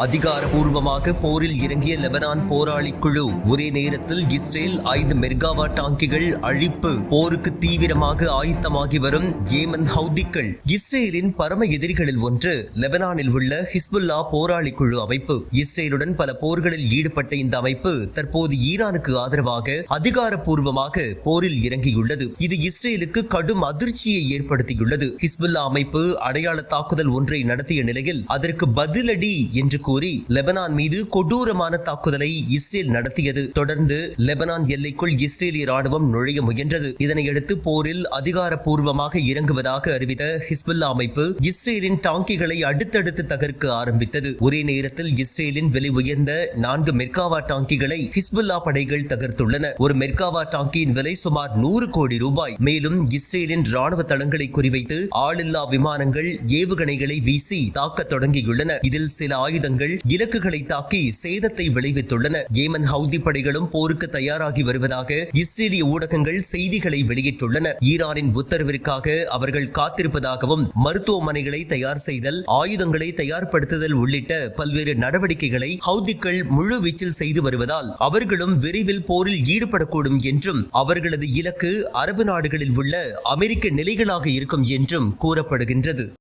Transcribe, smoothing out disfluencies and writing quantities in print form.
அதிகாரப்பூர்வமாக போரில் இறங்கிய லெபனான் போராளி குழு ஒரே நேரத்தில் இஸ்ரேல் 5 மெர்காவாட் டாங்கிகள் அழிப்பு. போருக்கு தீவிரமாக ஆயத்தமாகி வரும் ஏமன் ஹவுதிகள். இஸ்ரேலின் பரம எதிரிகளில் ஒன்று லெபனானில் உள்ள ஹிஸ்புல்லா போராளி குழு அமைப்பு. இஸ்ரேலுடன் பல போர்களில் ஈடுபட்ட இந்த அமைப்பு தற்போது ஈரானுக்கு ஆதரவாக அதிகாரப்பூர்வமாக போரில் இறங்கியுள்ளது. இது இஸ்ரேலுக்கு கடும் அதிர்ச்சியை ஏற்படுத்தியுள்ளது. ஹிஸ்புல்லா அமைப்பு அடையாள தாக்குதல் ஒன்றை நடத்திய நிலையில் அதற்கு பதிலடி என்று கூறி லெபனான் மீது கொடூரமான தாக்குதலை இஸ்ரேல் நடத்தியது. தொடர்ந்து லெபனான் எல்லைக்குள் இஸ்ரேலிய ராணுவம் நுழைய முயன்றது. இதனையடுத்து போரில் அதிகாரப்பூர்வமாக இறங்குவதாக அறிவித்த ஹிஸ்புல்லா அமைப்பு இஸ்ரேலின் டாங்கிகளை அடுத்தடுத்து தகர்க்க ஆரம்பித்தது. ஒரே நேரத்தில் இஸ்ரேலின் விலை உயர்ந்த 4 மெர்காவா டாங்கிகளை ஹிஸ்புல்லா படைகள் தகர்த்துள்ளன. ஒரு மெர்காவா டாங்கியின் விலை சுமார் 100 கோடி ரூபாய். மேலும் இஸ்ரேலின் ராணுவ தளங்களை குறிவைத்து ஆளில்லா விமானங்கள் ஏவுகணைகளை வீசி தாக்க தொடங்கியுள்ளன. இதில் சில ஆயுதங்கள் இலக்குகளை தாக்கி சேதத்தை விளைவித்துள்ளன. ஏமன் ஹவுதி படைகளும் போருக்கு தயாராகி வருவதாக இஸ்ரேலிய ஊடகங்கள் செய்திகளை வெளியிட்டுள்ளன. ஈரானின் உத்தரவிற்காக அவர்கள் காத்திருப்பதாகவும் மருத்துவமனைகளை தயார் செய்தல், ஆயுதங்களை தயார்படுத்துதல் உள்ளிட்ட பல்வேறு நடவடிக்கைகளை ஹவுதிகள் முழு வீச்சில் செய்து வருவதால் அவர்களும் விரைவில் போரில் ஈடுபடக்கூடும் என்றும் அவர்களது இலக்கு அரபு நாடுகளில் உள்ள அமெரிக்க நிலைகளாக இருக்கும் என்றும் கூறப்படுகின்றது.